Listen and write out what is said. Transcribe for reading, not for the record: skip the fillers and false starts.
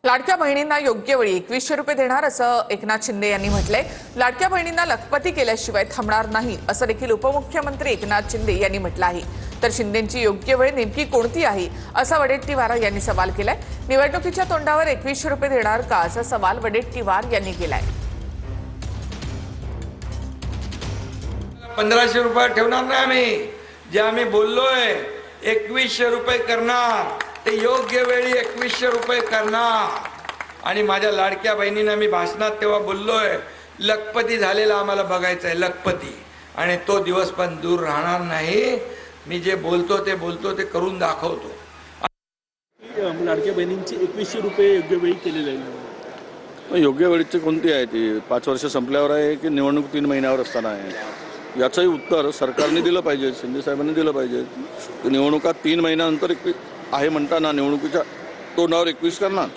लाडक्या बहिणींना योग्य वेळी 2100 रुपये देणार असं एकनाथ शिंदे यांनी म्हटलंय। लाडक्या बहिणींना लखपती केल्याशिवाय थांबणार नाही असं देखील उपमुख्यमंत्री एकनाथ शिंदे यांनी म्हटलं आहे। तर शिंदेंची योग्य वेळ नेमकी कोणती आहे असा वडेट्टीवार यांनी सवाल केलाय। निवडणुकीच्या तोंडावर 2100 रुपये देणार का असा सवाल वडेट्टीवार यांनी केलाय। 1500 रुपये ठेवणार नाही आम्ही, जे आम्ही बोललोय 2100 रुपये करणार ते योग्य वेळी 2100 रुपये करणार। आणि माझ्या लाडक्या बहिणींना मी भाषणात तेव्हा बोललोय लखपती झालेला आम्हाला बघायचं आहे, लखपती, आणि तो दिवस पण दूर राहणार नाही। मी जे बोलतो ते करून दाखवतो। लाडक्या बहिणींची 2100 रुपये योग्य वेळी केलेले आहे। योग्य वेळीची कोणती आहे ती? 5 वर्ष संपल्यावर आहे की निवडणूक 3 महिन्यावर असताना आहे? याचंही उत्तर सरकारने दिलं पाहिजे, शिंदे साहेबांनी दिलं पाहिजे। निवडणुका 3 महिन्यानंतर आहे म्हणताना निवडणुकीच्या तोंडावर 21 करणार।